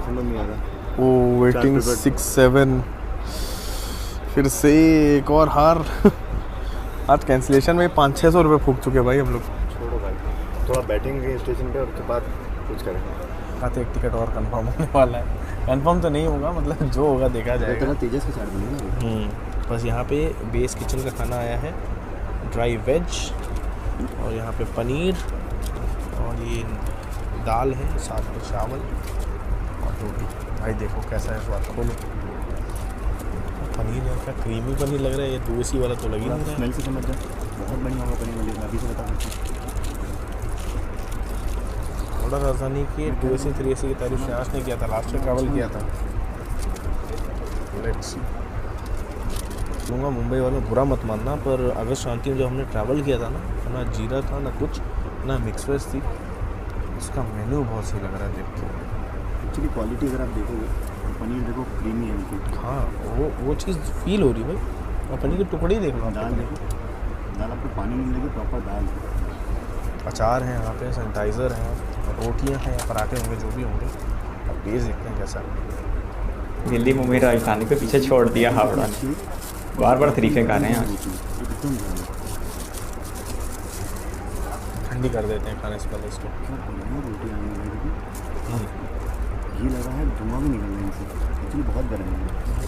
समझ नहीं आ रहा। ओ वेटिंग 6-7 फिर से एक और हार। आज कैंसिलेशन में 500-600 रुपये फूक चुके भाई हम लोग। छोड़ो भाई, थोड़ा बैठेंगे स्टेशन पे और उसके बाद कुछ करेंगे। आते एक टिकट और कंफर्म होने वाला है। कंफर्म तो नहीं होगा, मतलब जो होगा देखा जाएगा। तेजस के साथ में ना। बस यहाँ पे बेस किचन का खाना आया है, ड्राई वेज और यहाँ पे पनीर और ये दाल है, साथ में चावल और रोटी। भाई देखो कैसा है स्वाद, खोलो। पनीर यार क्या क्रीमी पनीर लग रहा है, ये 2AC वाला तो लग ही नहीं रहा है। स्मेल से समझ जाए बहुत बढ़िया होगा पनीर वाली, मैं अभी से बता सकता थोड़ा राजधानी की 2AC 3AC की तारीफ से आज नहीं किया था, लास्ट में ट्रैवल किया था। लेट्स लूँगा मुंबई वालों बुरा मत मानना, पर अगस्त शांति में जब हमने ट्रैवल किया था ना जीरा था ना कुछ ना मिक्स वेज थी। उसका मेन्यू बहुत सही लग रहा है देख के। एक्चुअली क्वालिटी अगर आप देखोगे पनीर देखो क्रीमी है उनकी। हाँ वो चीज़ फील हो रही है भाई। और पनीर के टुकड़े ही देख लो, दाल देखो, दाल आपको पानी नहीं मिलेगी, प्रॉपर दाल। अचार है यहाँ पे, सैनिटाइज़र है, रोटियाँ हैं या पराठे होंगे जो भी होंगे। अब टेस्ट देखते हैं कैसा है। दिल्ली मुंबई राजधानी को पीछे छोड़ दिया हावड़ा ने, बार बार तरीके कर रहे हैं आज। ठंडी कर देते हैं खाने से पहले इसको। घी लगा है, धुआं भी निकल रहा है इनसे, एक्चुअली बहुत गर्म है।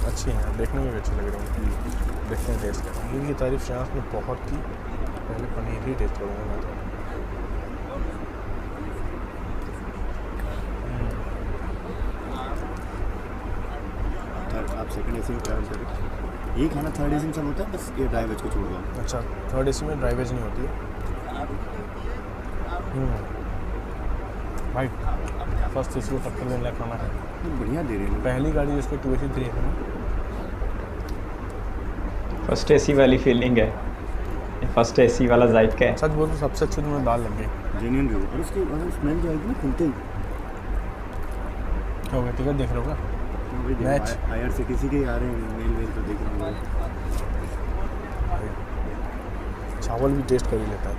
अच्छी हैं, देखने में भी अच्छी लग रही हैं। देखते हैं टेस्ट करते हैं। इनकी तारीफ शायद ने बहुत की, पहले पनीर ही टेस्ट करूँगा मैं तो। आप सेकंड AC में ट्रैवल करें, यही खाना थर्ड AC में सब होता है, बस ये ड्राई वेज को छोड़ दो। अच्छा, थर्ड AC में ड्राई वेज नहीं होती है। भाई फर्स्ट AC को टक्कर देने लायक खाना है, बढ़िया दे रहे हैं। पहली गाड़ी जिसको 2AC 3 है ना। फर्स्ट AC वाली फीलिंग है, फर्स्ट AC वाला जायका है। सच बोलो सबसे अच्छी तुम्हें दाल लग गई। जेन्युइन रिव्यू, और उसकी स्मेल जो आएगी ना खुलते ही। क्या हो गया, टिकट देख रहे हो क्या? मैच IRCTC के आ रहे हैं, मेल तो देख रहा हूँ। चावल भी टेस्ट कर ही लेता है।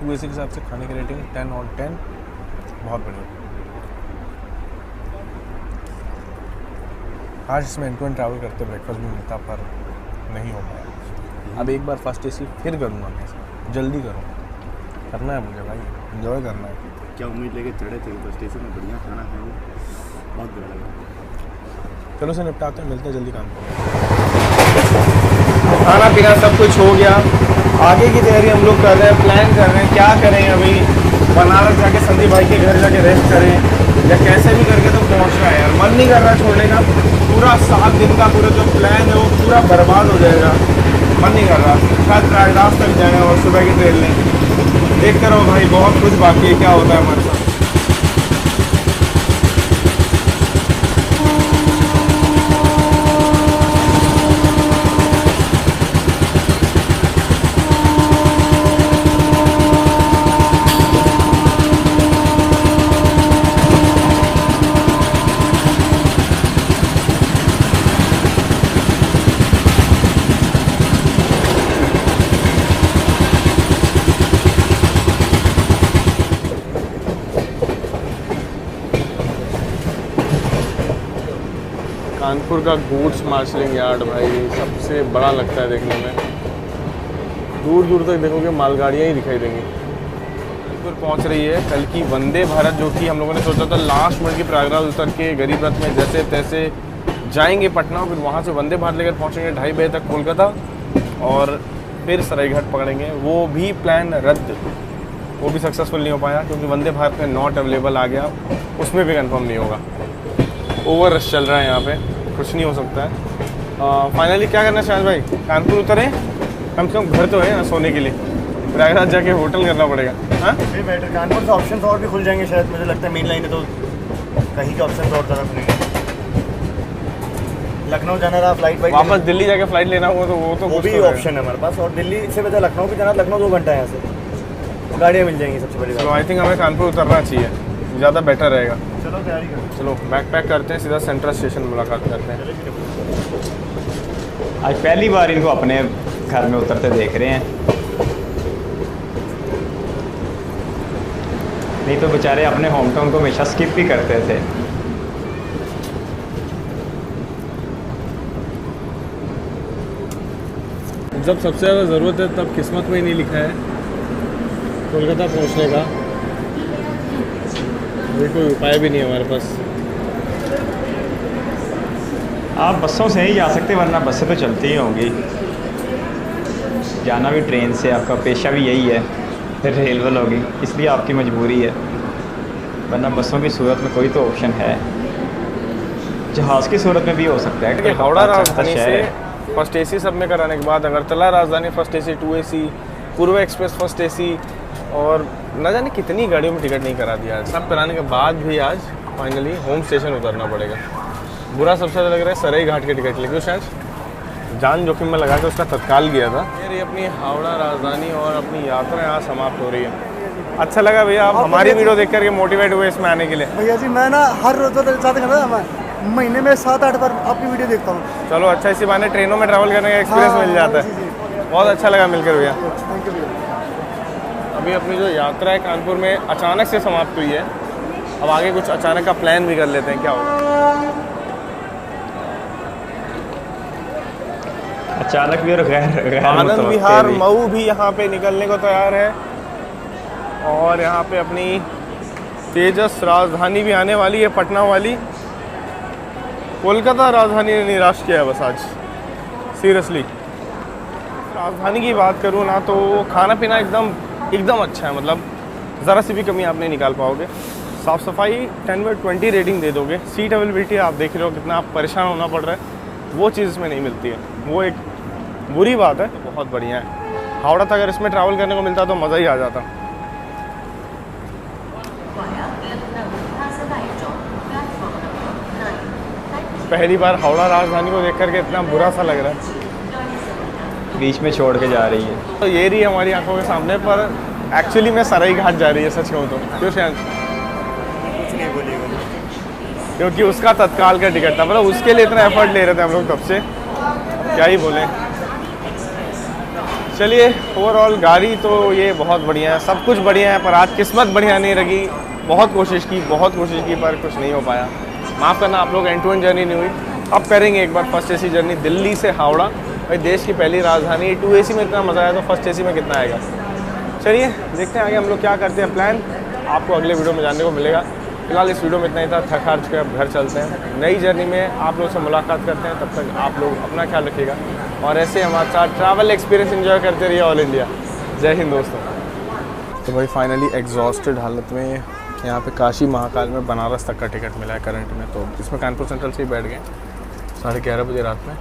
वैसे के हिसाब से खाने की रेटिंग 10/10, बहुत बढ़िया। आज इसमें एंड टू एंड ट्रैवल करते ब्रेकफास्ट भी मिलता, पर नहीं हो पाया। अब एक बार फर्स्ट AC फिर करूँगा मैं, जल्दी करूँगा, करना है मुझे भाई, एंजॉय करना है। क्या उम्मीद लेके चढ़े थे फर्स्ट AC में, बढ़िया खाना है वो, बहुत बढ़िया लगा। चलो से निपटाते हैं, मिलते हैं जल्दी काम पर। खाना पीना सब कुछ हो गया, आगे की तैयारी हम लोग कर रहे हैं, प्लान कर रहे हैं क्या करें। अभी बनारस जाके संदीप भाई के घर जाके रेस्ट करें या कैसे भी करके तो पहुंचना है यार, मन नहीं कर रहा छोड़ने का। पूरा 7 दिन का पूरा जो प्लान है वो पूरा बर्बाद हो जाएगा, मन नहीं कर रहा। शायद प्रयागराज तक जाएँ और सुबह की ट्रेन लें, देखते रहो भाई, बहुत कुछ बाकी है, क्या होता है हमारे साथ। कानपुर का गुड्स मार्शलिंग यार्ड भाई सबसे बड़ा लगता है देखने में। दूर दूर तक देखोगे मालगाड़ियाँ ही दिखाई देंगी। कानपुर पहुंच रही है कल की वंदे भारत, जो कि हम लोगों ने सोचा था लास्ट मिनट की प्रयागराज उतर के गरीब रथ में जैसे तैसे जाएंगे पटना, फिर वहाँ से वंदे भारत लेकर पहुँचेंगे 2:30 बजे तक कोलकाता और फिर सरायघाट पकड़ेंगे। वो भी प्लान रद्द, वो भी सक्सेसफुल नहीं हो पाया क्योंकि वंदे भारत में नॉट अवेलेबल आ गया, उसमें भी कंफर्म नहीं होगा। ओवर रश चल रहा है यहाँ पे, कुछ नहीं हो सकता है। फाइनली क्या करना है शायद भाई, कानपुर उतरे, कम से कम घर तो है ना सोने के लिए, प्रयागराज जाके होटल करना पड़ेगा। हाँ बेटर, कानपुर से ऑप्शन और भी खुल जाएंगे शायद, मुझे लगता है मेन लाइन है तो कहीं के ऑप्शन और ज़्यादा खुलेंगे। लखनऊ जाना रहा फ्लाइट वाइट वापस दिल्ली जाके फ्लाइट लेना हुआ तो वो वो कुछ भी तो रहेगा। ऑप्शन है हमारे पास। और दिल्ली से वजह लखनऊ भी जाना, लखनऊ 2 घंटा है यहाँ से, तो गाड़ियाँ मिल जाएंगी। सबसे बड़ी चलो बात। आई थिंक हमें कानपुर उतरना चाहिए, ज़्यादा बेटर रहेगा। चलो तैयारी करो। चलो बैग पैक करते हैं, सीधा सेंट्रल स्टेशन मुलाकात करते हैं। आज पहली बार इनको अपने घर में उतरते देख रहे हैं, नहीं तो बेचारे अपने होम टाउन को हमेशा स्किप भी करते थे। जब सबसे ज़्यादा ज़रूरत है तब किस्मत में ही नहीं लिखा है कोलकाता पहुंचने का, अभी कोई उपाय भी नहीं है हमारे पास। आप बसों से ही जा सकते, वरना बसें तो चलती ही होंगी। जाना भी ट्रेन से, आपका पेशा भी यही है, फिर रेलवे होगी, इसलिए आपकी मजबूरी है, वरना बसों की सूरत में कोई तो ऑप्शन है। जहाज़ की सूरत में भी हो सकता है। कि हावड़ा अच्छा राजधानी शहर से है। फर्स्ट एसी सब में कराने के बाद अगरतला राजधानी फर्स्ट एसी 2 एसी, पूर्व एक्सप्रेस फर्स्ट एसी, और न जाने कितनी गाड़ियों में टिकट नहीं करा दिया। सब कराने के बाद भी आज फाइनली होम स्टेशन उतरना पड़ेगा। बुरा सबसे ज़्यादा लग रहा है सराई घाट के टिकट लेके, शायद जान जोखिम में लगा के उसका तत्काल गया था। ये अपनी हावड़ा राजधानी और अपनी यात्रा यहाँ समाप्त हो रही है। अच्छा लगा भैया, आप हमारी वीडियो देख करके मोटिवेट हुए इसमें आने के लिए। भैया जी मैं ना हर रोज महीने में 7-8 बार आपकी वीडियो देखता हूँ। चलो अच्छा, इसी बहाने ट्रेनों में ट्रैवल करने का एक्सपीरियंस मिल जाता है। बहुत अच्छा लगा मिलकर भैया। थैंक यू भैया। अभी अपनी जो यात्रा है कानपुर में अचानक से समाप्त हुई है। अब आगे कुछ अचानक का प्लान भी कर लेते हैं, क्या होगा। अचानक भी और गैर आनंद मुतवक्किल विहार भी। मऊ भी यहाँ पे निकलने को तैयार है, और यहाँ पे अपनी तेजस राजधानी भी आने वाली है, पटना वाली। कोलकाता राजधानी ने निराश किया है बस आज, सीरियसली। राजधानी की बात करूँ ना तो खाना पीना एकदम अच्छा है, मतलब ज़रा सी भी कमी आप नहीं निकाल पाओगे। साफ़ सफाई 10 में 20 रेटिंग दे दोगे। सीट अवेलेबिलिटी आप देख रहे हो कितना आप परेशान होना पड़ रहा है, वो चीज़ इसमें नहीं मिलती है, वो एक बुरी बात है। तो बहुत बढ़िया है। हावड़ा तक अगर इसमें ट्रैवल करने को मिलता तो मज़ा ही आ जाता। पहली बार हावड़ा राजधानी को देख करके इतना बुरा सा लग रहा है, बीच में छोड़ के जा रही है। तो ये रही हमारी आंखों के सामने, पर एक्चुअली मैं सराई घाट जा रही है, सच कहूँ तो। क्यों शायद कुछ नहीं बोलिएगा, क्योंकि उसका तत्काल का टिकट था, मतलब उसके लिए इतना एफर्ट ले रहे थे हम लोग तब से, क्या ही बोलें। चलिए, ओवरऑल गाड़ी तो ये बहुत बढ़िया है, सब कुछ बढ़िया है, पर आज किस्मत बढ़िया नहीं रही। बहुत कोशिश की पर कुछ नहीं हो पाया। माफ़ करना, आप लोग एंड टू एंड जर्नी नहीं हुई। अब करेंगे एक बार फर्स्ट एसी जर्नी दिल्ली से हावड़ा। भाई देश की पहली राजधानी 2 एसी में इतना मज़ा आया तो फर्स्ट एसी में कितना आएगा। चलिए देखते हैं आगे हम लोग क्या करते हैं। प्लान आपको अगले वीडियो में जानने को मिलेगा। फिलहाल इस वीडियो में इतना ही था। थक हार चुके अब घर चलते हैं। नई जर्नी में आप लोग से मुलाकात करते हैं। तब तक आप लोग अपना ख्याल रखिएगा और ऐसे हमारे साथ ट्रैवल एक्सपीरियंस एंजॉय करते रहिए ऑल इंडिया। जय हिंद दोस्तों। तो भाई फाइनली एग्जॉस्टेड हालत में यहाँ पे काशी महाकाल में बनारस तक का टिकट मिला है करंट में। तो इसमें कानपुर सेंट्रल से ही बैठ गए 11:30 बजे रात में।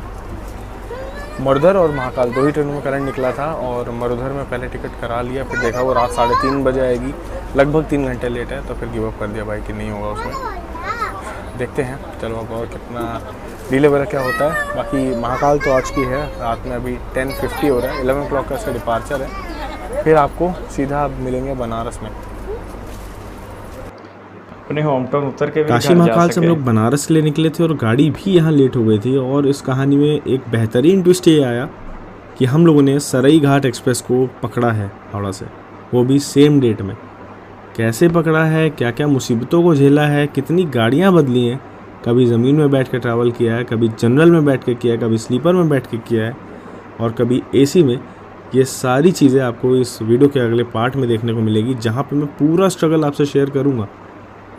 मरुधर और महाकाल 2 ही ट्रेनों में करंट निकला था और मरुधर में पहले टिकट करा लिया, फिर देखा वो रात 3:30 बजे आएगी, लगभग 3 घंटे लेट है, तो फिर गिव अप कर दिया भाई कि नहीं होगा उसमें। देखते हैं चलो अब और कितना डिले वगैरह क्या होता है। बाकी महाकाल तो आज की है, रात में अभी 10:50 हो रहा है, 11 o'clock का इसका डिपार्चर है। फिर आपको सीधा मिलेंगे बनारस में। अपने होम टाउन उतर के भी काशी घर जा महाकाल से हम सके। लोग बनारस के लिए निकले थे और गाड़ी भी यहाँ लेट हो गई थी। और इस कहानी में एक बेहतरीन ट्विस्ट ये आया कि हम लोगों ने सराई घाट एक्सप्रेस को पकड़ा है हावड़ा से, वो भी सेम डेट में। कैसे पकड़ा है, क्या क्या मुसीबतों को झेला है, कितनी गाड़ियाँ बदली हैं, कभी ज़मीन में बैठ के ट्रैवल किया है, कभी जनरल में बैठ के किया है, कभी स्लीपर में बैठ के किया है और कभी एसी में। ये सारी चीज़ें आपको इस वीडियो के अगले पार्ट में देखने को मिलेगी, जहाँ पे मैं पूरा स्ट्रगल आपसे शेयर करूँगा।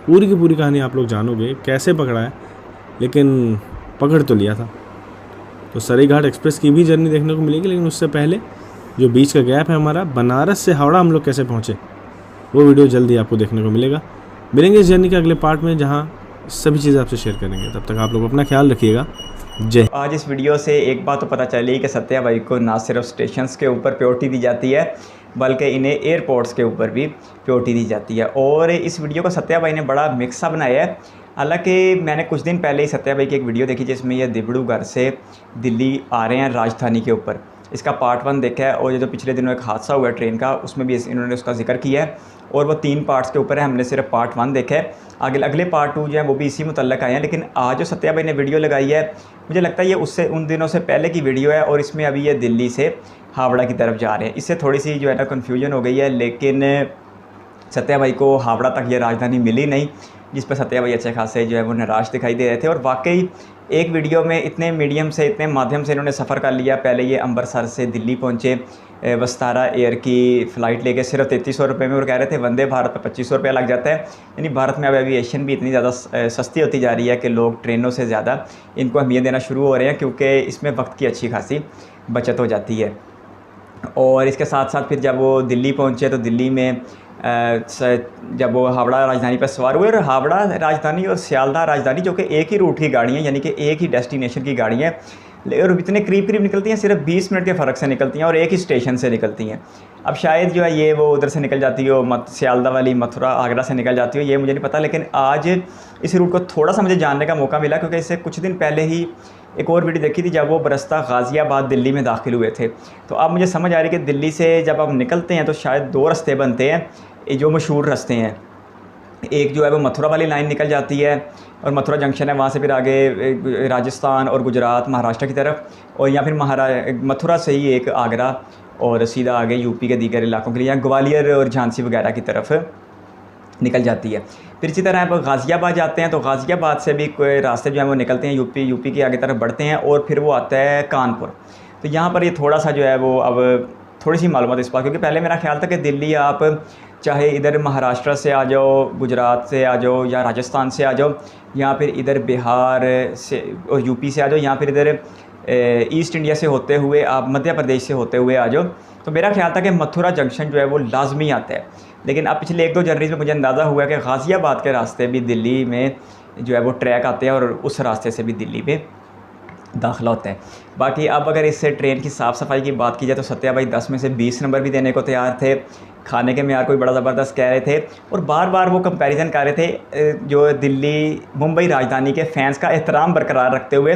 पूरी की पूरी कहानी आप लोग जानोगे कैसे पकड़ा है, लेकिन पकड़ तो लिया था। तो सराई घाट एक्सप्रेस की भी जर्नी देखने को मिलेगी, लेकिन उससे पहले जो बीच का गैप है हमारा, बनारस से हावड़ा हम लोग कैसे पहुँचे, वो वीडियो जल्दी आपको देखने को मिलेगा। मिलेंगे इस जर्नी के अगले पार्ट में, जहाँ सभी चीज़ें आपसे शेयर करेंगे। तब तक आप लोग अपना ख्याल रखिएगा। जय। आज इस वीडियो से एक बात तो पता चली कि सत्या भाई को ना सिर्फ स्टेशंस के ऊपर प्रायोरिटी दी जाती है, बल्कि इन्हें एयरपोर्ट्स के ऊपर भी प्रायोरिटी दी जाती है। और इस वीडियो को सत्या भाई ने बड़ा मिक्सा बनाया है। हालांकि मैंने कुछ दिन पहले ही सत्या भाई की एक वीडियो देखी जिसमें ये दिब्रूगढ़ से दिल्ली आ रहे हैं राजधानी के ऊपर। इसका पार्ट 1 देखा है, और ये जो पिछले दिनों एक हादसा हुआ है ट्रेन का, उसमें भी इन्होंने उसका जिक्र किया है, और वो 3 पार्ट्स के ऊपर है। हमने सिर्फ पार्ट 1 देखा है, अगले पार्ट 2 जो है वो भी इसी मुतल्लक आए हैं। लेकिन आज जो सत्या भाई ने वीडियो लगाई है, मुझे लगता है ये उससे उन दिनों से पहले की वीडियो है, और इसमें अभी ये दिल्ली से हावड़ा की तरफ जा रहे हैं। इससे थोड़ी सी जो है ना कन्फ्यूजन हो गई है, लेकिन सत्या भाई को हावड़ा तक ये राजधानी मिली नहीं, जिस पर सत्या भाई अच्छे खासे जो है वो निराश दिखाई दे रहे थे। और वाकई एक वीडियो में इतने मीडियम से, इतने माध्यम से इन्होंने सफ़र कर लिया। पहले ये अमृतसर से दिल्ली पहुँचे वस्तारा एयर की फ़्लाइट लेके सिर्फ 3300 रुपये में, और कह रहे थे वंदे भारत पर 2500 रुपया लग जाता है। यानी भारत में अब एविएशन भी इतनी ज़्यादा सस्ती होती जा रही है कि लोग ट्रेनों से ज़्यादा इनको अहमियत देना शुरू हो रहे हैं, क्योंकि इसमें वक्त की अच्छी खासी बचत हो जाती है। और इसके साथ साथ फिर जब वो दिल्ली पहुँचे तो दिल्ली में जब वो हावड़ा राजधानी पर सवार हुए, और हावड़ा राजधानी और सियालदह राजधानी जो कि एक ही रूट की गाड़ी हैं, यानी कि एक ही डेस्टिनेशन की गाड़ी हैं, और इतने करीब निकलती हैं, सिर्फ 20 मिनट के फ़र्क से निकलती हैं और एक ही स्टेशन से निकलती हैं। अब शायद जो है ये वो उधर से निकल जाती हो, सियालदह वाली मथुरा आगरा से निकल जाती हो, ये मुझे नहीं पता। लेकिन आज इस रूट को थोड़ा सा मुझे जानने का मौका मिला, क्योंकि इससे कुछ दिन पहले ही एक और वीडियो देखी थी जब वो बरस्ता गाज़ियाबाद दिल्ली में दाखिल हुए थे। तो अब मुझे समझ आ रही है कि दिल्ली से जब आप निकलते हैं तो शायद 2 रास्ते बनते हैं, जो मशहूर रास्ते हैं। एक जो है वो मथुरा वाली लाइन निकल जाती है, और मथुरा जंक्शन है, वहाँ से फिर आगे राजस्थान और गुजरात महाराष्ट्र की तरफ, और या फिर मथुरा से ही एक आगरा और सीधा आगे यूपी के दीगर इलाकों के लिए, या ग्वालियर और झांसी वगैरह की तरफ निकल जाती है। फिर इसी तरह आप गाज़ियाबाद जाते हैं तो गाज़ियाबाद से भी कोई रास्ते जो हैं वो निकलते हैं, यूपी की आगे तरफ बढ़ते हैं, और फिर वो आता है कानपुर। तो यहाँ पर ये थोड़ा सा जो है वो अब थोड़ी सी मालूमात इस बात, क्योंकि पहले मेरा ख्याल था कि दिल्ली आप चाहे इधर महाराष्ट्र से आ जाओ, गुजरात से आ जाओ, या राजस्थान से आ जाओ, या फिर इधर बिहार से और यूपी से आ जाओ, या फिर इधर ईस्ट इंडिया से होते हुए आप मध्य प्रदेश से होते हुए आ जाओ, तो मेरा ख्याल था कि मथुरा जंक्शन जो है वो लाजमी आता है। लेकिन अब पिछले 1-2 जर्नीज़ में मुझे अंदाज़ा हुआ कि गाज़ियाबाद के रास्ते भी दिल्ली में जो है वो ट्रैक आते हैं, और उस रास्ते से भी दिल्ली में दाखिला होता है। बाकी अब अगर इससे ट्रेन की साफ़ सफाई की बात की जाए तो सत्या भाई 10 में से 20 नंबर भी देने को तैयार थे। खाने के मेयार को भी बड़ा ज़बरदस्त कह रहे थे, और बार बार वो कंपैरिजन कर रहे थे जो दिल्ली मुंबई राजधानी के फ़ैन्स का एहतराम बरकरार रखते हुए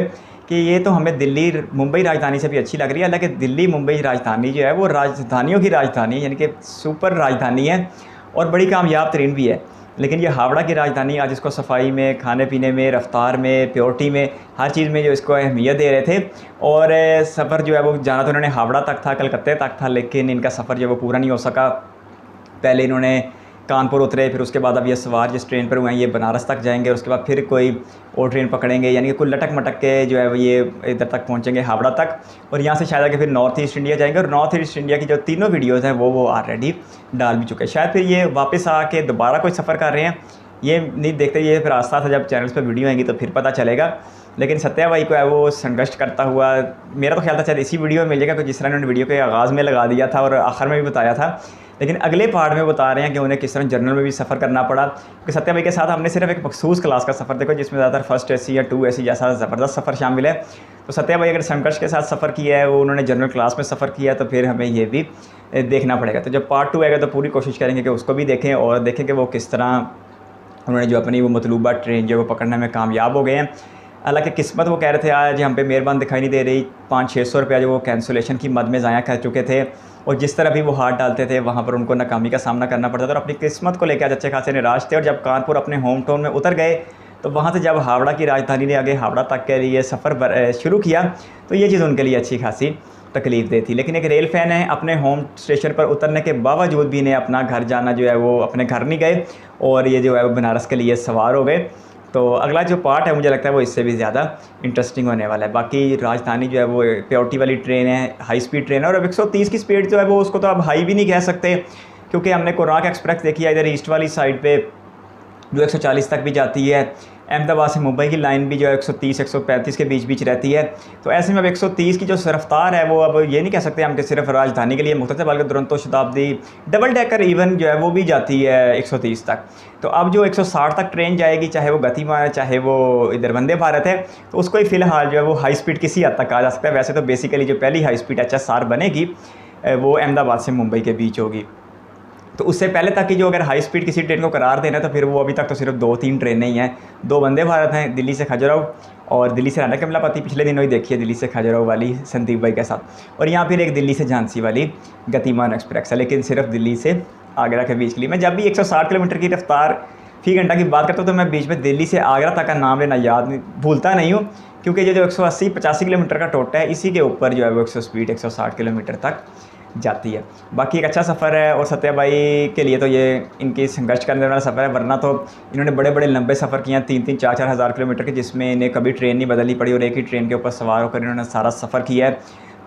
कि ये तो हमें दिल्ली मुंबई राजधानी से भी अच्छी लग रही है। हालांकि दिल्ली मुंबई राजधानी जो है वो राजधानियों की राजधानी है, यानी कि सुपर राजधानी है, और बड़ी कामयाब तरीन भी है। लेकिन ये हावड़ा की राजधानी आज इसको सफाई में, खाने पीने में, रफ्तार में, प्योरिटी में, हर चीज़ में जो इसको अहमियत दे रहे थे। और सफ़र जो है वो जाना तो इन्होंने हावड़ा तक था, कलकत्ते तक था, लेकिन इनका सफ़र जो है वो पूरा नहीं हो सका। पहले इन्होंने कानपुर उतरे, फिर उसके बाद अब ये सवार जिस ट्रेन पर हुए हैं ये बनारस तक जाएंगे, और उसके बाद फिर कोई और ट्रेन पकड़ेंगे, यानी कि कुल लटक मटक के जो है वो ये इधर तक पहुंचेंगे हावड़ा तक, और यहाँ से शायद आगे फिर नॉर्थ ईस्ट इंडिया जाएंगे। और नॉर्थ ईस्ट इंडिया की जो 3 वीडियोज़ हैं वो ऑलरेडी डाल भी चुके हैं। शायद फिर ये वापस आके दोबारा कोई सफ़र कर रहे हैं, ये नहीं देखते, ये फिर आस्ता आस्ता जब चैनल्स पर वीडियो आएंगी तो फिर पता चलेगा। लेकिन सत्या भाई को है वो संघर्ष करता हुआ, मेरा तो ख्याल था शायद इसी वीडियो में मिल जाएगा, जिस तरह उन्होंने वीडियो के आगाज़ में लगा दिया था और आखिर में भी बताया था। लेकिन अगले पार्ट में बता रहे हैं कि उन्हें किस तरह जर्नल में भी सफ़र करना पड़ा, क्योंकि सत्या भाई के साथ हमने सिर्फ एक मखसूस क्लास का सफ़र देखा जिसमें ज़्यादातर फर्स्ट AC या 2 AC जैसा ज़बरदस्त सफ़र शामिल है। तो सत्या भाई अगर संघर्ष के साथ सफ़र किया है, वो उन्होंने जनरल क्लास में सफ़र किया, तो फिर हमें ये भी देखना पड़ेगा। तो जब पार्ट 2 आएगा तो पूरी कोशिश करेंगे कि उसको भी देखें, और देखें कि वो किस तरह उन्होंने जो अपनी वो मतलूबा ट्रेन जो वो पकड़ने में कामयाब हो गए हैं। हालांकि किस्मत वो कह रहे थे आज हम पे मेहरबान दिखाई नहीं दे रही, 500-600 रुपया जो वो कैंसलेशन की मद में ज़ाया कर चुके थे, और जिस तरह भी वो हाथ डालते थे वहाँ पर उनको नाकामी का सामना करना पड़ता था, और अपनी किस्मत को लेकर आज अच्छे खासे निराश थे। और जब कानपुर अपने होम टाउन में उतर गए तो वहाँ से जब हावड़ा की राजधानी ने आगे हावड़ा तक के लिए सफ़र शुरू किया तो ये चीज़ उनके लिए अच्छी खासी तकलीफ दे थी। लेकिन एक रेल फ़ैन है, अपने होम स्टेशन पर उतरने के बावजूद भी इन्हें अपना घर जाना जो है वो अपने घर नहीं गए, और ये जो है वो बनारस के लिए सवार हो गए। तो अगला जो पार्ट है मुझे लगता है वो इससे भी ज़्यादा इंटरेस्टिंग होने वाला है। बाकी राजधानी जो है वो प्योरिटी वाली ट्रेन है, हाई स्पीड ट्रेन है, और अब 130 की स्पीड जो है वो उसको तो अब हाई भी नहीं कह सकते, क्योंकि हमने कोराक एक्सप्रेस देखी है इधर ईस्ट वाली साइड पे जो 140 तक भी जाती है। अहमदाबाद से मुंबई की लाइन भी जो है 130-135 के बीच रहती है। तो ऐसे में अब 130 की जो रफ्तार है वो अब ये नहीं कह सकते हम कि सिर्फ राजधानी के लिए मुख्तलिफ, बल्कि दुरंतो शताब्दी डबल डेकर इवन जो है वो भी जाती है 130 तक। तो अब जो 160 तक ट्रेन जाएगी, चाहे वो गतिमान है चाहे वो इधर वंदे भारत है, तो उसको ही फ़िलहाल जो है वो हाई स्पीड किसी हद तक कहा जा सकता है। वैसे तो बेसिकली जो पहली हाई स्पीड HSR बनेगी वो अहमदाबाद से मुंबई के बीच होगी। तो उससे पहले तक कि जो अगर हाई स्पीड किसी ट्रेन को करार देना तो फिर वो अभी तक तो सिर्फ 2-3 ट्रेनें ही हैं। 2 वंदे भारत हैं, दिल्ली से खजुराहो और दिल्ली से राना कमलापति, पिछले दिनों ही देखी है दिल्ली से खजुराहो वाली संदीप भाई के साथ। और यहाँ फिर एक दिल्ली से झांसी वाली गतिमान एक्सप्रेस है, लेकिन सिर्फ दिल्ली से आगरा के बीच के लिए। मैं जब भी 160 किलोमीटर की रफ्तार फ़ी घंटा की बात करता हूँ तो मैं बीच में दिल्ली से आगरा तक का नाम लेना भूलता नहीं हूँ, क्योंकि ये जो 180-85 किलोमीटर का टोटा है इसी के ऊपर जो है वो 160 किलोमीटर तक जाती है। बाकी एक अच्छा सफ़र है और सत्या भाई के लिए तो ये इनकी संघर्ष करने वाला सफ़र है, वरना तो इन्होंने बड़े बड़े लंबे सफ़र किए हैं 3-3, 4-4 हज़ार किलोमीटर के, जिसमें इन्हें कभी ट्रेन नहीं बदलनी पड़ी और एक ही ट्रेन के ऊपर सवार होकर इन्होंने सारा सफ़र किया है।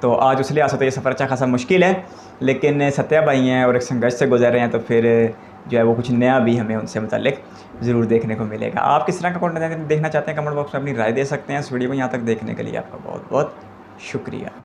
तो आज उस लिहाज से तो ये सफ़र अच्छा खासा मुश्किल है, लेकिन सत्या भाई हैं और एक संघर्ष से गुजर रहे हैं, तो फिर जो है वो कुछ नया भी हमें उनसे मुताल्लिक ज़रूर देखने को मिलेगा। आप किस तरह का कंटेंट देखना चाहते हैं कमेंट बॉक्स में अपनी राय दे सकते हैं। इस वीडियो को यहाँ तक देखने के लिए आपका बहुत बहुत शुक्रिया।